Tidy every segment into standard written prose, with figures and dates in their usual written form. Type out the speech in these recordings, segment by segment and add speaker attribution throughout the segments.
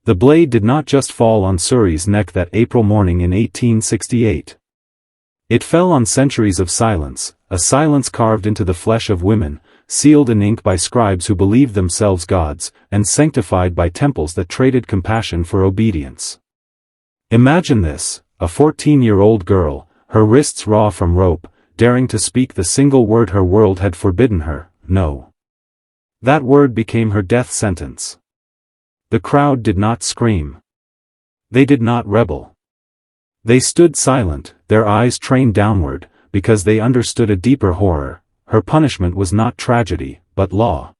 Speaker 1: The blade did not just fall on Suri's neck that April morning in 1868. It fell on centuries of silence, a silence carved into the flesh of women, sealed in ink by scribes who believed themselves gods, and sanctified by temples that traded compassion for obedience. Imagine this, a 14-year-old girl, her wrists raw from rope, daring to speak the single word her world had forbidden her, no. That word became her death sentence. The crowd did not scream. They did not rebel. They stood silent, their eyes trained downward, because they understood a deeper horror. Her punishment was not tragedy, but law.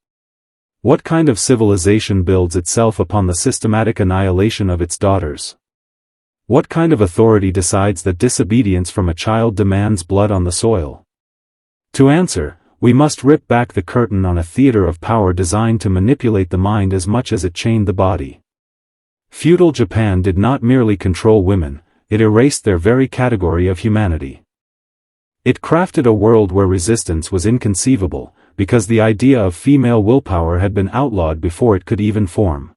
Speaker 1: What kind of civilization builds itself upon the systematic annihilation of its daughters? What kind of authority decides that disobedience from a child demands blood on the soil? To answer, we must rip back the curtain on a theater of power designed to manipulate the mind as much as it chained the body. Feudal Japan did not merely control women, it erased their very category of humanity. It crafted a world where resistance was inconceivable, because the idea of female willpower had been outlawed before it could even form.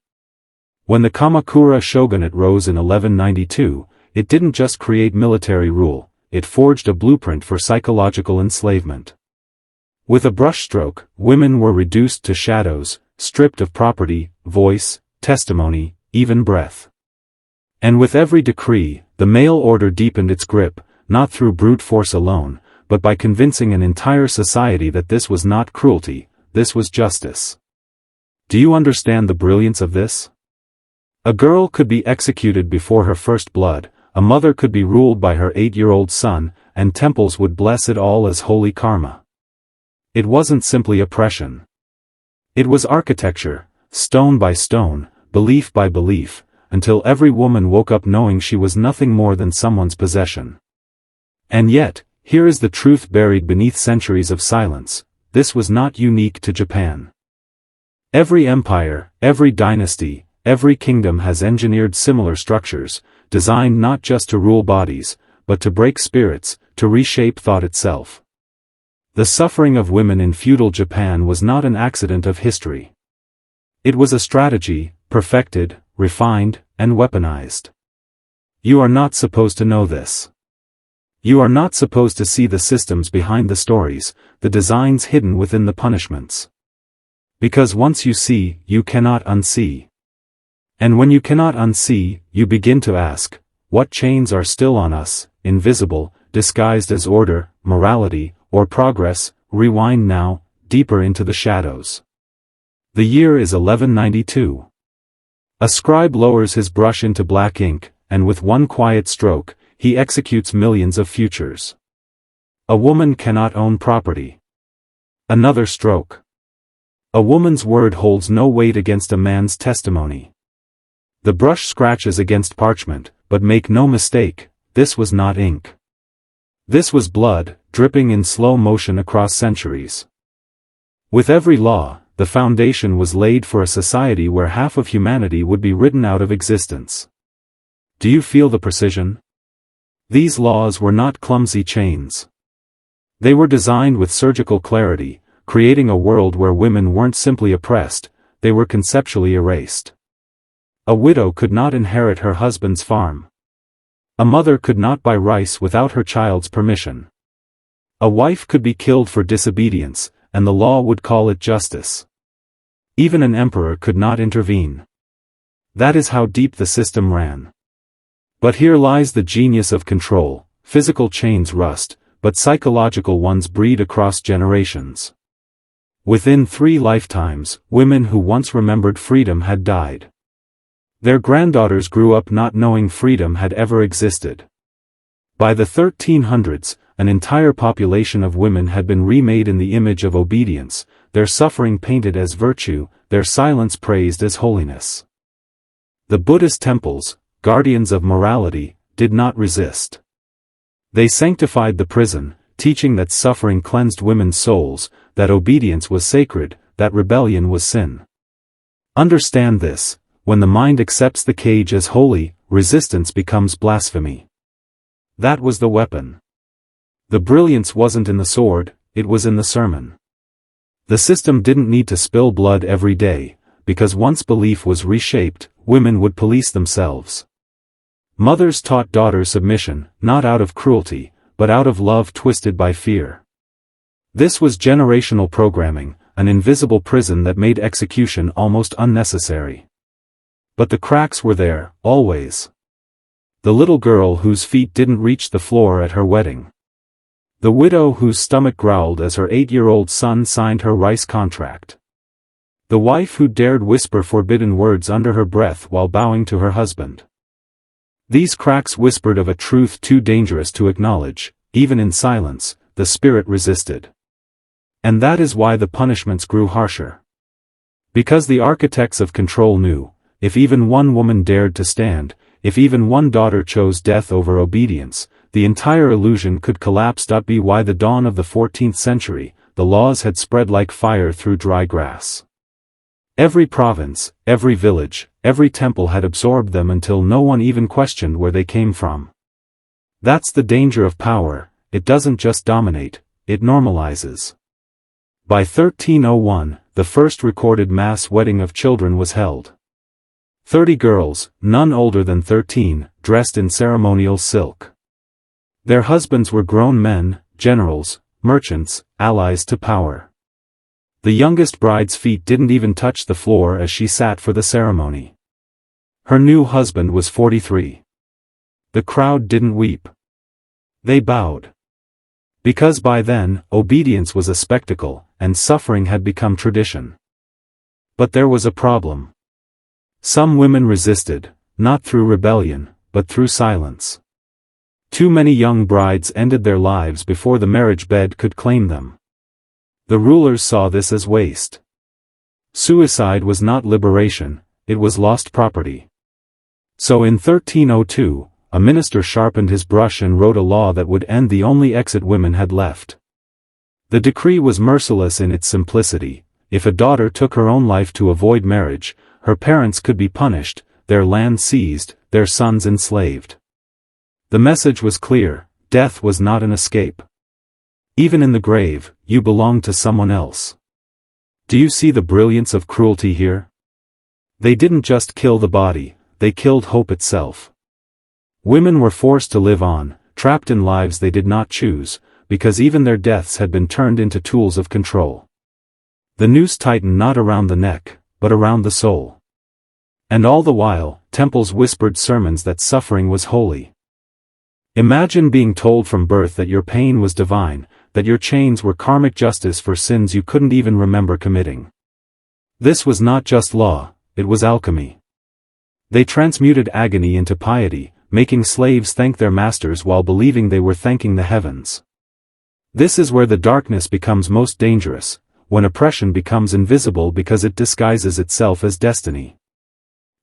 Speaker 1: When the Kamakura shogunate rose in 1192, it didn't just create military rule, it forged a blueprint for psychological enslavement. With a brushstroke, women were reduced to shadows, stripped of property, voice, testimony, even breath. And with every decree, the male order deepened its grip, not through brute force alone, but by convincing an entire society that this was not cruelty, this was justice. Do you understand the brilliance of this? A girl could be executed before her first blood, a mother could be ruled by her 8-year-old son, and temples would bless it all as holy karma. It wasn't simply oppression. It was architecture, stone by stone, belief by belief, until every woman woke up knowing she was nothing more than someone's possession. And yet, here is the truth buried beneath centuries of silence: this was not unique to Japan. Every empire, every dynasty, every kingdom has engineered similar structures, designed not just to rule bodies, but to break spirits, to reshape thought itself. The suffering of women in feudal Japan was not an accident of history. It was a strategy, perfected, refined, and weaponized. You are not supposed to know this. You are not supposed to see the systems behind the stories, the designs hidden within the punishments. Because once you see, you cannot unsee. And when you cannot unsee, you begin to ask, what chains are still on us, invisible, disguised as order, morality, or progress? Rewind now, deeper into the shadows. The year is 1192. A scribe lowers his brush into black ink, and with one quiet stroke, he executes millions of futures. A woman cannot own property. Another stroke. A woman's word holds no weight against a man's testimony. The brush scratches against parchment, but make no mistake, this was not ink. This was blood, dripping in slow motion across centuries. With every law, the foundation was laid for a society where half of humanity would be written out of existence. Do you feel the precision? These laws were not clumsy chains. They were designed with surgical clarity, creating a world where women weren't simply oppressed, they were conceptually erased. A widow could not inherit her husband's farm. A mother could not buy rice without her child's permission. A wife could be killed for disobedience, and the law would call it justice. Even an emperor could not intervene. That is how deep the system ran. But here lies the genius of control: physical chains rust, but psychological ones breed across generations. Within 3 lifetimes, women who once remembered freedom had died. Their granddaughters grew up not knowing freedom had ever existed. By the 1300s, an entire population of women had been remade in the image of obedience, their suffering painted as virtue, their silence praised as holiness. The Buddhist temples, guardians of morality, did not resist. They sanctified the prison, teaching that suffering cleansed women's souls, that obedience was sacred, that rebellion was sin. Understand this: when the mind accepts the cage as holy, resistance becomes blasphemy. That was the weapon. The brilliance wasn't in the sword, it was in the sermon. The system didn't need to spill blood every day, because once belief was reshaped, women would police themselves. Mothers taught daughters submission, not out of cruelty, but out of love twisted by fear. This was generational programming, an invisible prison that made execution almost unnecessary. But the cracks were there, always. The little girl whose feet didn't reach the floor at her wedding. The widow whose stomach growled as her 8-year-old son signed her rice contract. The wife who dared whisper forbidden words under her breath while bowing to her husband. These cracks whispered of a truth too dangerous to acknowledge. Even in silence, the spirit resisted. And that is why the punishments grew harsher. Because the architects of control knew, if even one woman dared to stand, if even one daughter chose death over obedience, the entire illusion could collapse. By the dawn of the 14th century, the laws had spread like fire through dry grass. Every province, every village, every temple had absorbed them until no one even questioned where they came from. That's the danger of power, it doesn't just dominate, it normalizes. By 1301, the first recorded mass wedding of children was held. 30 girls, none older than 13, dressed in ceremonial silk. Their husbands were grown men, generals, merchants, allies to power. The youngest bride's feet didn't even touch the floor as she sat for the ceremony. Her new husband was 43. The crowd didn't weep. They bowed. Because by then, obedience was a spectacle, and suffering had become tradition. But there was a problem. Some women resisted, not through rebellion, but through silence. Too many young brides ended their lives before the marriage bed could claim them. The rulers saw this as waste. Suicide was not liberation, it was lost property. So in 1302, a minister sharpened his brush and wrote a law that would end the only exit women had left. The decree was merciless in its simplicity. If a daughter took her own life to avoid marriage, her parents could be punished, their land seized, their sons enslaved. The message was clear, death was not an escape. Even in the grave, you belong to someone else. Do you see the brilliance of cruelty here? They didn't just kill the body, they killed hope itself. Women were forced to live on, trapped in lives they did not choose, because even their deaths had been turned into tools of control. The noose tightened not around the neck, but around the soul. And all the while, temples whispered sermons that suffering was holy. Imagine being told from birth that your pain was divine, that your chains were karmic justice for sins you couldn't even remember committing. This was not just law, it was alchemy. They transmuted agony into piety, making slaves thank their masters while believing they were thanking the heavens. This is where the darkness becomes most dangerous, when oppression becomes invisible because it disguises itself as destiny.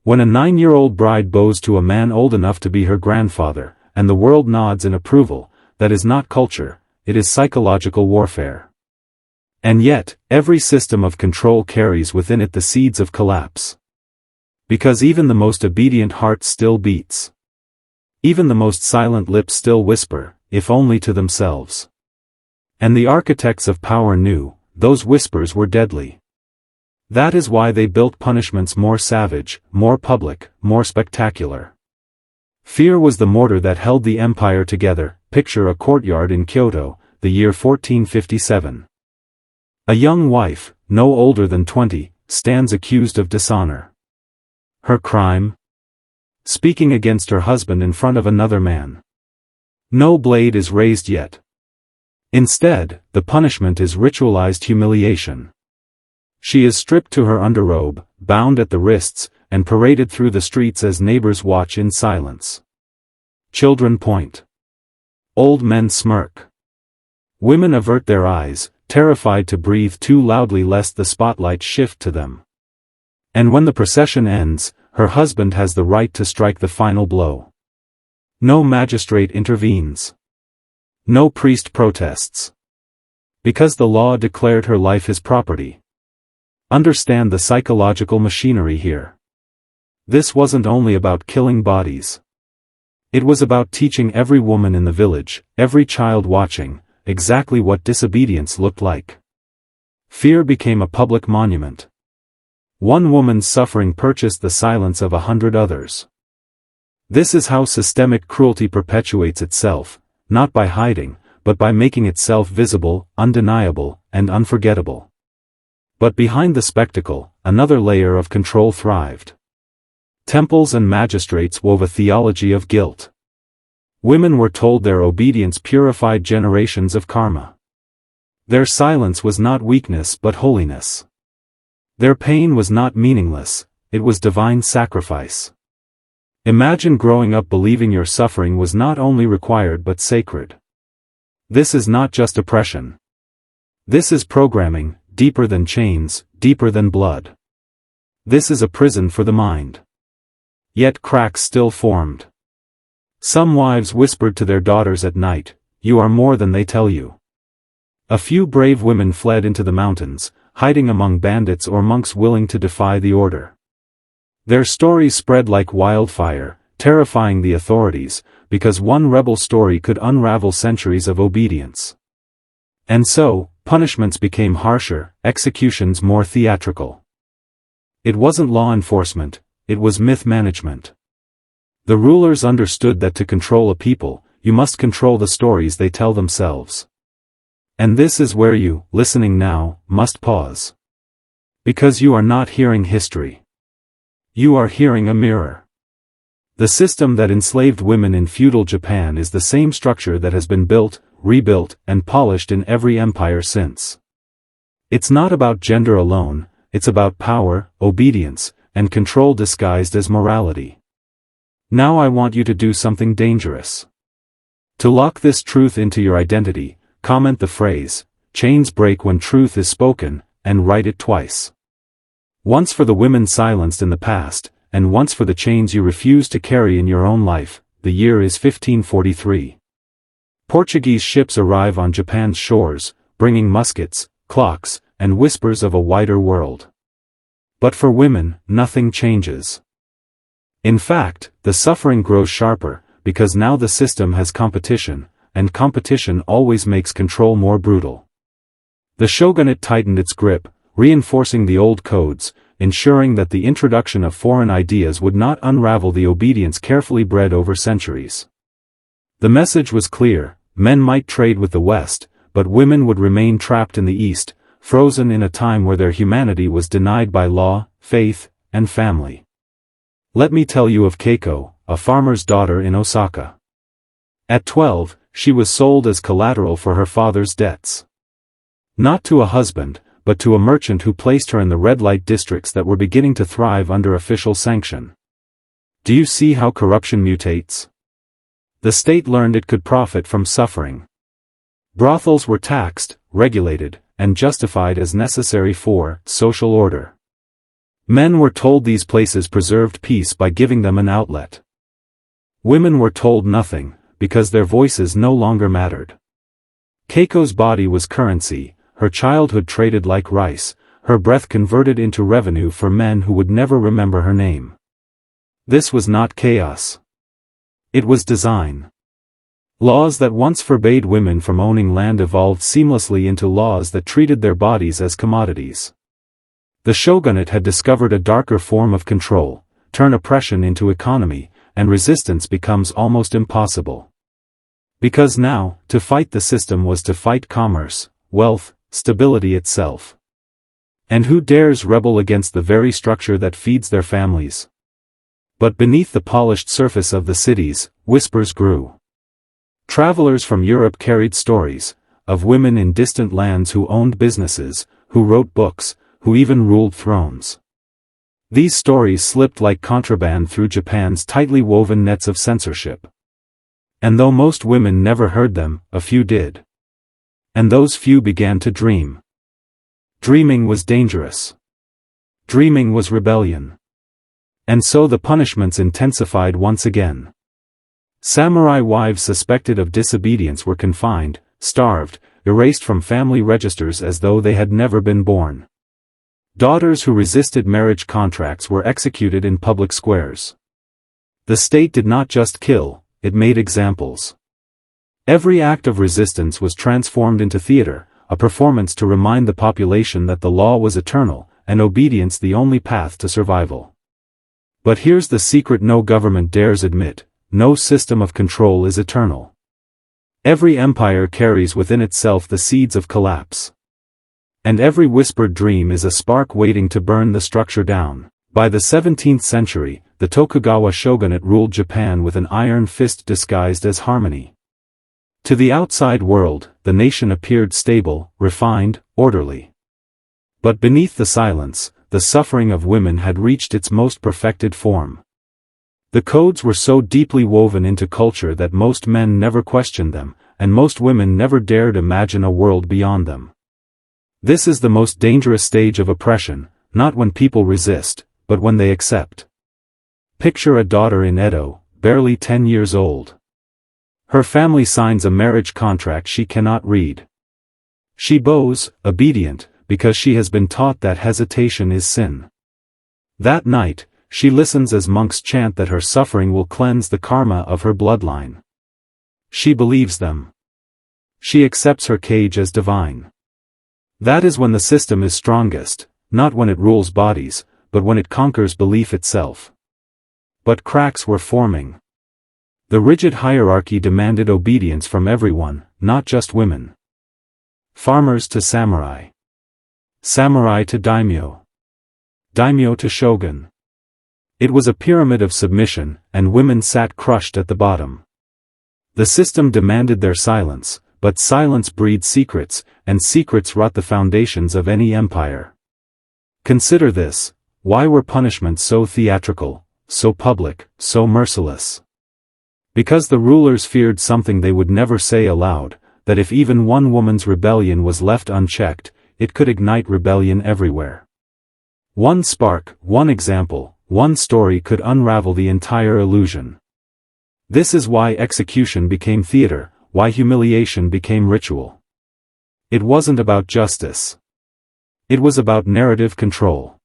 Speaker 1: When a 9-year-old bride bows to a man old enough to be her grandfather, and the world nods in approval, that is not culture, it is psychological warfare. And yet, every system of control carries within it the seeds of collapse. Because even the most obedient heart still beats. Even the most silent lips still whisper, if only to themselves. And the architects of power knew, those whispers were deadly. That is why they built punishments more savage, more public, more spectacular. Fear was the mortar that held the empire together. Picture a courtyard in Kyoto, the year 1457. A young wife, no older than 20, stands accused of dishonor. Her crime? Speaking against her husband in front of another man. No blade is raised yet. Instead, the punishment is ritualized humiliation. She is stripped to her underrobe, bound at the wrists, and paraded through the streets as neighbors watch in silence. Children point. Old men smirk. Women avert their eyes, terrified to breathe too loudly lest the spotlight shift to them. And when the procession ends, her husband has the right to strike the final blow. No magistrate intervenes. No priest protests. Because the law declared her life his property. Understand the psychological machinery here. This wasn't only about killing bodies. It was about teaching every woman in the village, every child watching, exactly what disobedience looked like. Fear became a public monument. One woman's suffering purchased the silence of 100 others. This is how systemic cruelty perpetuates itself, not by hiding, but by making itself visible, undeniable, and unforgettable. But behind the spectacle, another layer of control thrived. Temples and magistrates wove a theology of guilt. Women were told their obedience purified generations of karma. Their silence was not weakness but holiness. Their pain was not meaningless, it was divine sacrifice. Imagine growing up believing your suffering was not only required but sacred. This is not just oppression. This is programming, deeper than chains, deeper than blood. This is a prison for the mind. Yet cracks still formed. Some wives whispered to their daughters at night, "You are more than they tell you." A few brave women fled into the mountains, hiding among bandits or monks willing to defy the order. Their stories spread like wildfire, terrifying the authorities, because one rebel story could unravel centuries of obedience. And so, punishments became harsher, executions more theatrical. It wasn't law enforcement, it was myth management. The rulers understood that to control a people, you must control the stories they tell themselves. And this is where you, listening now, must pause. Because you are not hearing history. You are hearing a mirror. The system that enslaved women in feudal Japan is the same structure that has been built, rebuilt, and polished in every empire since. It's not about gender alone, it's about power, obedience, and control disguised as morality. Now I want you to do something dangerous. To lock this truth into your identity, comment the phrase, "Chains break when truth is spoken," and write it twice. Once for the women silenced in the past, and once for the chains you refuse to carry in your own life. The year is 1543. Portuguese ships arrive on Japan's shores, bringing muskets, clocks, and whispers of a wider world. But for women, nothing changes. In fact, the suffering grows sharper, because now the system has competition, and competition always makes control more brutal. The shogunate tightened its grip, reinforcing the old codes, ensuring that the introduction of foreign ideas would not unravel the obedience carefully bred over centuries. The message was clear: men might trade with the West, but women would remain trapped in the East, frozen in a time where their humanity was denied by law, faith, and family. Let me tell you of Keiko, a farmer's daughter in Osaka. At 12, she was sold as collateral for her father's debts. Not to a husband, but to a merchant who placed her in the red light districts that were beginning to thrive under official sanction. Do you see how corruption mutates? The state learned it could profit from suffering. Brothels were taxed, regulated, and justified as necessary for social order. Men were told these places preserved peace by giving them an outlet. Women were told nothing, because their voices no longer mattered. Keiko's body was currency, her childhood traded like rice, her breath converted into revenue for men who would never remember her name. This was not chaos. It was design. Laws that once forbade women from owning land evolved seamlessly into laws that treated their bodies as commodities. The shogunate had discovered a darker form of control: turn oppression into economy, and resistance becomes almost impossible. Because now, to fight the system was to fight commerce, wealth, stability itself. And who dares rebel against the very structure that feeds their families? But beneath the polished surface of the cities, whispers grew. Travelers from Europe carried stories of women in distant lands who owned businesses, who wrote books, who even ruled thrones. These stories slipped like contraband through Japan's tightly woven nets of censorship. And though most women never heard them, a few did. And those few began to dream. Dreaming was dangerous. Dreaming was rebellion. And so the punishments intensified once again. Samurai wives suspected of disobedience were confined, starved, erased from family registers as though they had never been born. Daughters who resisted marriage contracts were executed in public squares. The state did not just kill, it made examples. Every act of resistance was transformed into theater, a performance to remind the population that the law was eternal, and obedience the only path to survival. But here's the secret no government dares admit: no system of control is eternal. Every empire carries within itself the seeds of collapse. And every whispered dream is a spark waiting to burn the structure down. By the 17th century, the Tokugawa shogunate ruled Japan with an iron fist disguised as harmony. To the outside world, the nation appeared stable, refined, orderly. But beneath the silence, the suffering of women had reached its most perfected form. The codes were so deeply woven into culture that most men never questioned them, and most women never dared imagine a world beyond them. This is the most dangerous stage of oppression, not when people resist, but when they accept. Picture a daughter in Edo, barely 10 years old. Her family signs a marriage contract she cannot read. She bows, obedient, because she has been taught that hesitation is sin. That night, she listens as monks chant that her suffering will cleanse the karma of her bloodline. She believes them. She accepts her cage as divine. That is when the system is strongest, not when it rules bodies, but when it conquers belief itself. But cracks were forming. The rigid hierarchy demanded obedience from everyone, not just women. Farmers to samurai. Samurai to daimyo. Daimyo to shogun. It was a pyramid of submission, and women sat crushed at the bottom. The system demanded their silence, but silence breeds secrets, and secrets rot the foundations of any empire. Consider this: why were punishments so theatrical, so public, so merciless? Because the rulers feared something they would never say aloud, that if even one woman's rebellion was left unchecked, it could ignite rebellion everywhere. One spark, one example, one story could unravel the entire illusion. This is why execution became theater, why humiliation became ritual. It wasn't about justice. It was about narrative control.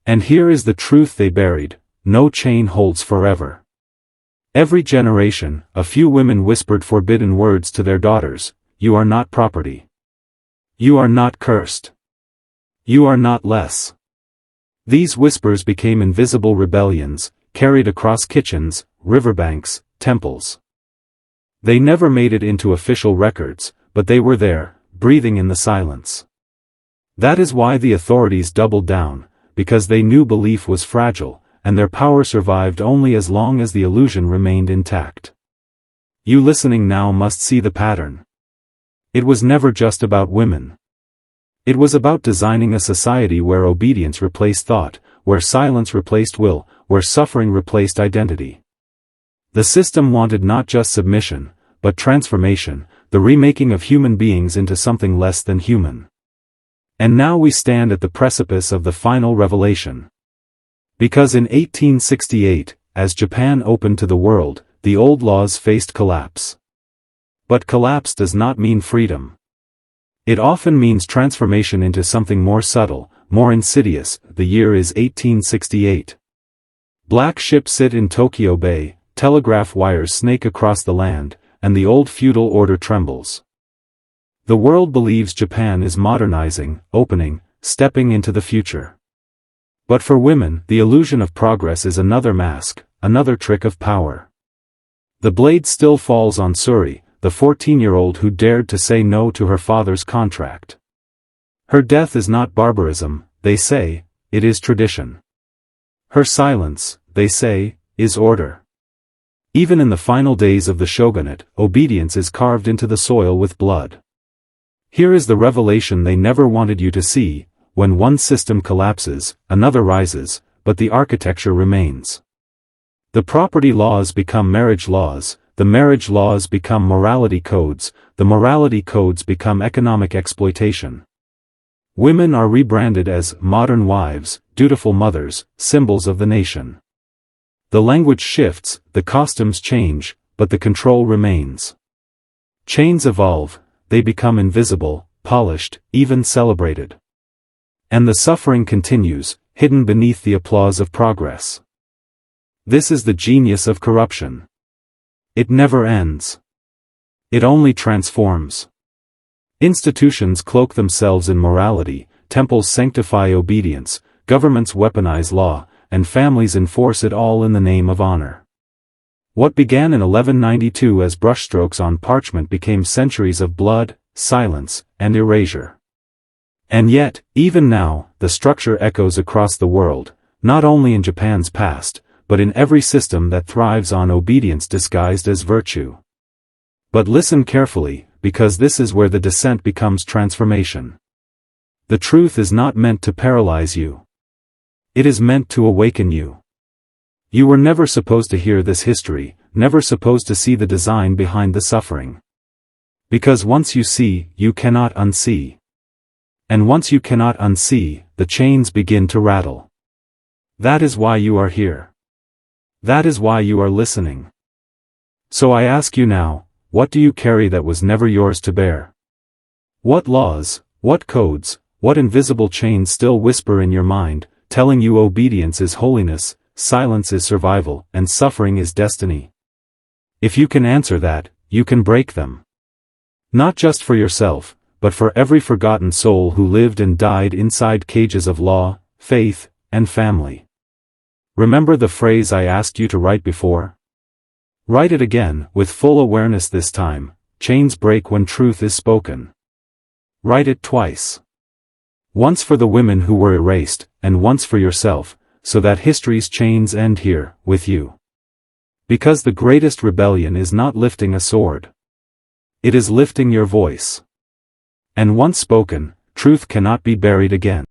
Speaker 1: And here is the truth they buried: no chain holds forever. Every generation, a few women whispered forbidden words to their daughters: you are not property. You are not cursed. You are not less. These whispers became invisible rebellions, carried across kitchens, riverbanks, temples. They never made it into official records, but they were there, breathing in the silence. That is why the authorities doubled down, because they knew belief was fragile, and their power survived only as long as the illusion remained intact. You listening now must see the pattern. It was never just about women. It was about designing a society where obedience replaced thought, where silence replaced will, where suffering replaced identity. The system wanted not just submission, but transformation, the remaking of human beings into something less than human. And now we stand at the precipice of the final revelation. Because in 1868, as Japan opened to the world, the old laws faced collapse. But collapse does not mean freedom. It often means transformation into something more subtle, more insidious. The year is 1868. Black ships sit in Tokyo Bay, telegraph wires snake across the land, and the old feudal order trembles. The world believes Japan is modernizing, opening, stepping into the future. But for women, the illusion of progress is another mask, another trick of power. The blade still falls on Suri, the 14-year-old who dared to say no to her father's contract. Her death is not barbarism, they say, it is tradition. Her silence, they say, is order. Even in the final days of the shogunate, obedience is carved into the soil with blood. Here is the revelation they never wanted you to see: when one system collapses, another rises, but the architecture remains. The property laws become marriage laws, the marriage laws become morality codes, the morality codes become economic exploitation. Women are rebranded as modern wives, dutiful mothers, symbols of the nation. The language shifts, the costumes change, but the control remains. Chains evolve, they become invisible, polished, even celebrated. And the suffering continues, hidden beneath the applause of progress. This is the genius of corruption. It never ends. It only transforms. Institutions cloak themselves in morality, temples sanctify obedience, governments weaponize law, and families enforce it all in the name of honor. What began in 1192 as brushstrokes on parchment became centuries of blood, silence, and erasure. And yet, even now, the structure echoes across the world, not only in Japan's past, but in every system that thrives on obedience disguised as virtue. But listen carefully, because this is where the descent becomes transformation. The truth is not meant to paralyze you. It is meant to awaken you. You were never supposed to hear this history, never supposed to see the design behind the suffering. Because once you see, you cannot unsee. And once you cannot unsee, the chains begin to rattle. That is why you are here. That is why you are listening. So I ask you now, what do you carry that was never yours to bear? What laws, what codes, what invisible chains still whisper in your mind, telling you obedience is holiness, silence is survival, and suffering is destiny? If you can answer that, you can break them. Not just for yourself, but for every forgotten soul who lived and died inside cages of law, faith, and family. Remember the phrase I asked you to write before? Write it again, with full awareness this time: chains break when truth is spoken. Write it twice. Once for the women who were erased, and once for yourself, so that history's chains end here, with you. Because the greatest rebellion is not lifting a sword. It is lifting your voice. And once spoken, truth cannot be buried again.